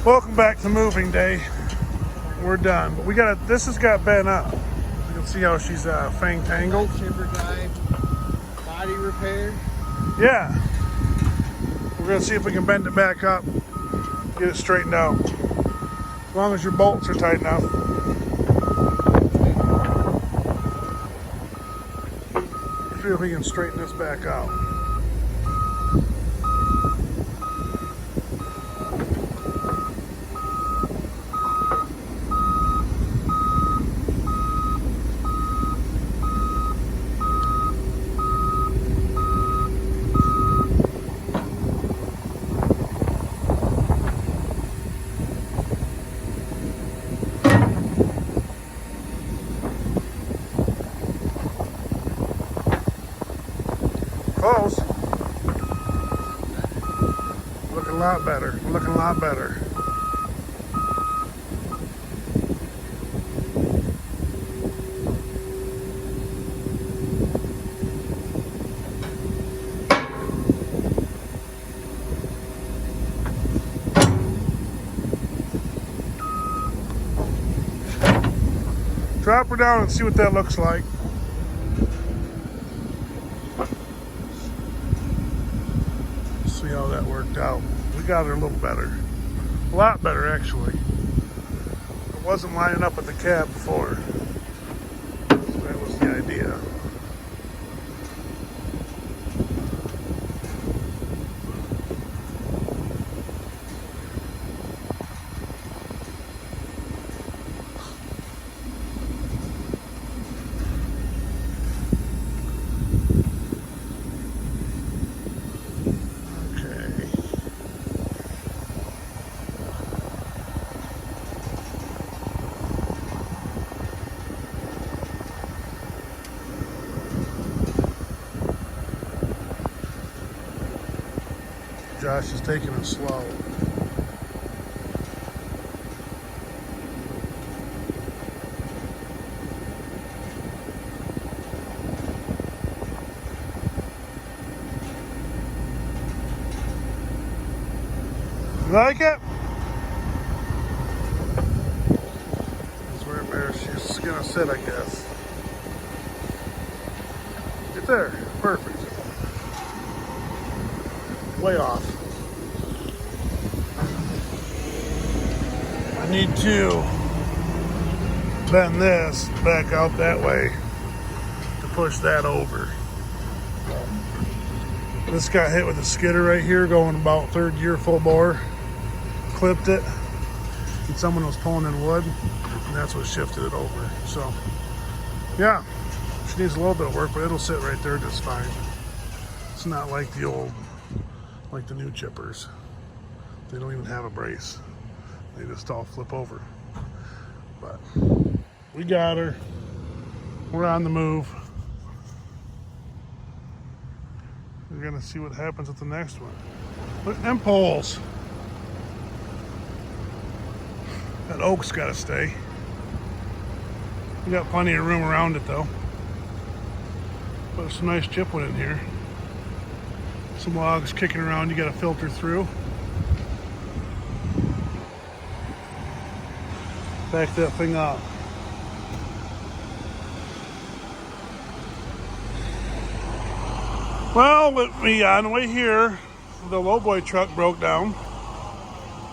Welcome back to moving day. We're done, but this has got bent up. You can see how she's fang tangled. Chipper guy, body repair. Yeah. We're gonna see if we can bend it back up, get it straightened out. As long as your bolts are tight enough. See if we can straighten this back out. Close. Looking a lot better. Looking a lot better. Drop her down and see what that looks like. See how that worked out. We got her a little better. A lot better, actually. It wasn't lining up with the cab before. So that was the idea. Josh is taking it slow. You like it? That's where she's gonna sit, I guess. Get there. Perfect. Way off. I need to bend this back out that way to push that over. This got hit with a skidder right here going about third gear full bore. Clipped it, and someone was pulling in wood, and that's what shifted it over. So, yeah, she needs a little bit of work, but it'll sit right there just fine. It's not like the old, like the new chippers. They don't even have a brace. They just all flip over. But we got her. We're on the move. We're gonna see what happens with the next one. Look at them poles. That oak's gotta stay. We got plenty of room around it though. Put some nice chipwood in here. Some logs kicking around you gotta filter through. Back that thing up. Well, with me on the way here, the lowboy truck broke down.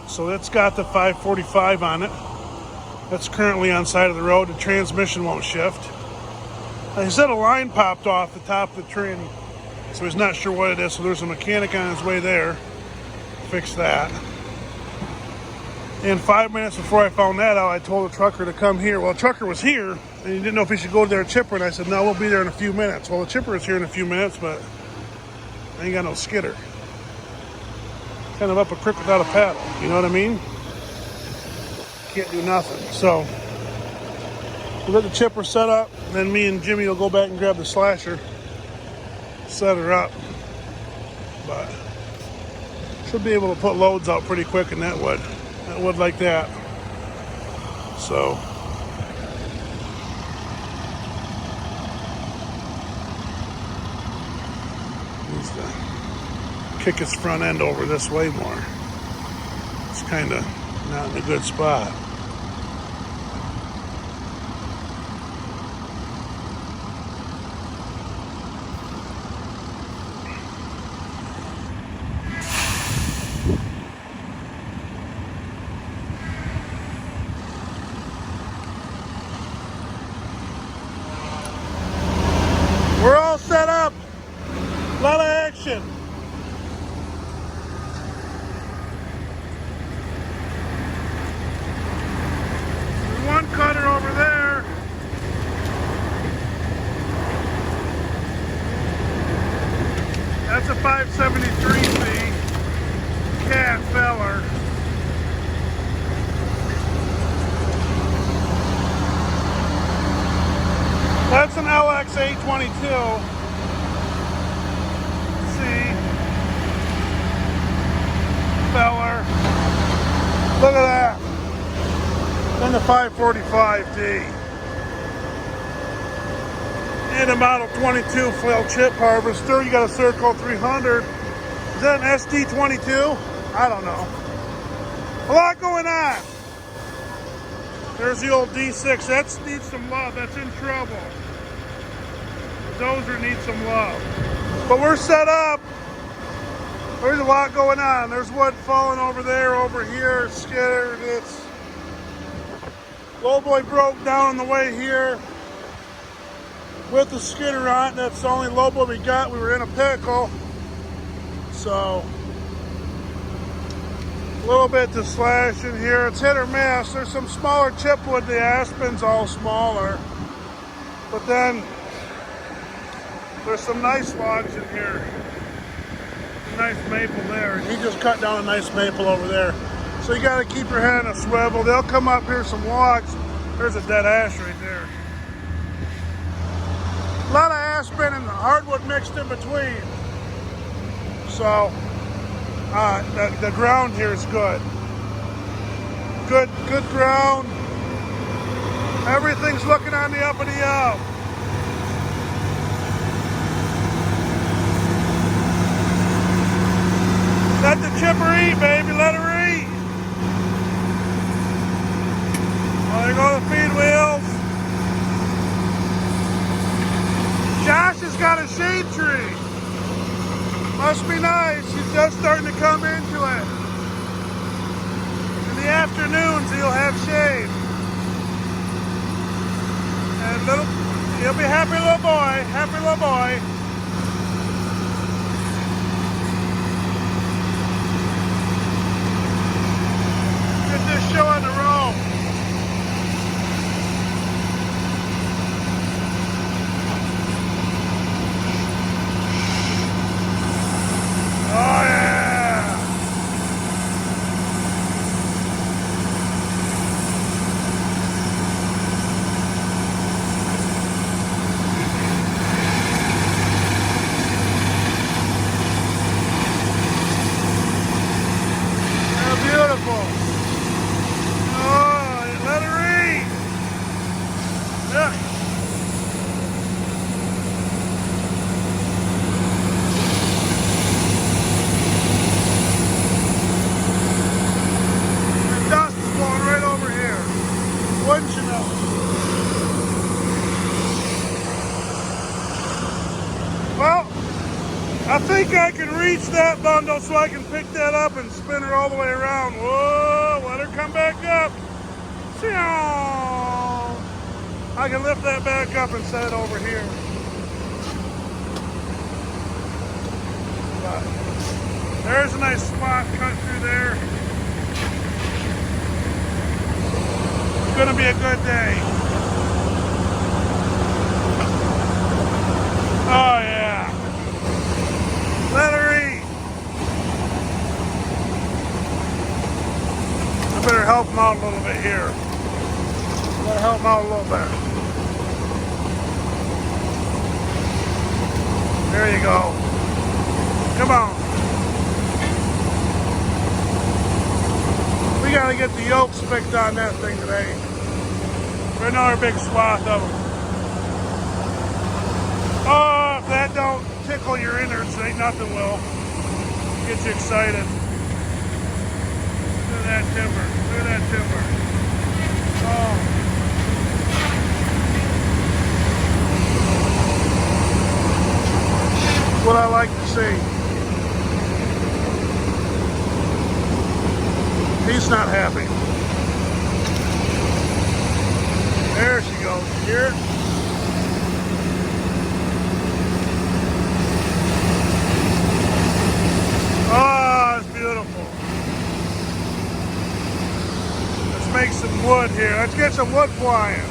So it's got the 545 on it. That's currently on side of the road. The transmission won't shift. He said a line popped off the top of the tranny. So he's not sure what it is. So there's a mechanic on his way there. Fix that. And 5 minutes before I found that out, I told the trucker to come here. Well, the trucker was here, and he didn't know if he should go to their chipper. And I said, no, we'll be there in a few minutes. Well, the chipper is here in a few minutes, but I ain't got no skidder. Kind of up a creek without a paddle, you know what I mean? Can't do nothing. So we'll get the chipper set up, and then me and Jimmy will go back and grab the slasher, set her up. But should be able to put loads out pretty quick in that wood. That wood like that. So needs to kick his front end over this way more. It's kind of Not in a good spot. We're all set up. A lot of action. There's one cutter over there. That's a 573C cat feller. That's an LX 822. See, feller. Look at that. Then the 545D. And a Model 22 flail chip harvester. You got a Circle 300. Is that an SD22? I don't know. A lot going on. There's the old D6. That needs some love. That's in trouble. The dozer needs some love. But we're set up. There's a lot going on. There's wood falling over there, over here, skittered. It's Lowboy broke down on the way here with the skidder on it. That's the only lowboy we got. We were in a pickle. So a little bit to slash in here. It's hit or miss. There's some smaller chipwood. The aspen's all smaller. But then there's some nice logs in here. A nice maple there. He just cut down a nice maple over there. So you got to keep your head on a swivel. They'll come up here, some logs. There's a dead ash right there. A lot of aspen and hardwood mixed in between. So the ground here is good. Good ground. Everything's looking on the up and the up. Let the chipper eat, baby. Let her eat. Oh, there go the feed wheels. Josh has got a shade tree. Must be nice. He's just starting to come into it. In the afternoons, he'll have shade. And he'll be happy little boy. Happy little boy. Get this show on the road. Oh yeah! How beautiful! Oh, let her eat! Look! Wouldn't you know? Well, I think I can reach that bundle so I can pick that up and spin her all the way around. Whoa, let her come back up. I can lift that back up and set it over here. But there's a nice spot cut through there. Gonna be a good day. Oh yeah. Let her eat. I better help him out a little bit here. Better help him out a little bit. There you go. Come on. We gotta get the yolks picked on that thing today. For another big swath of them. Oh, if that don't tickle your innards, ain't nothing will. Get you excited. Look at that timber. Look at that timber. Oh. What I like to see. He's not happy. There she goes. Here. Oh, it's beautiful. Let's make some wood here. Let's get some wood flying.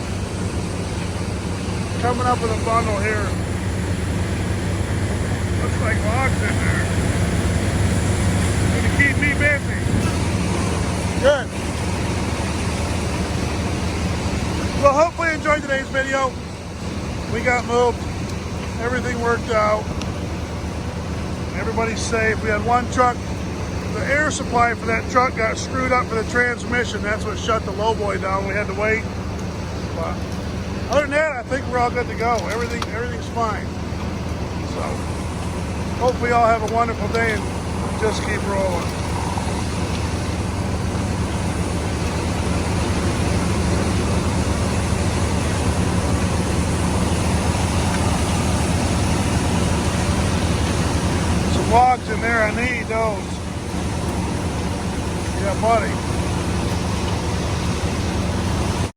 Coming up with a bundle here. Looks like logs in there. Gonna keep me busy. Good. Well, hopefully you enjoyed today's video. We got moved. Everything worked out. Everybody's safe. We had one truck. The air supply for that truck got screwed up for the transmission. That's what shut the lowboy down. We had to wait. But other than that, I think we're all good to go. Everything's fine. So hopefully y'all have a wonderful day and just keep rolling. Some logs in there, I need those. Yeah, buddy.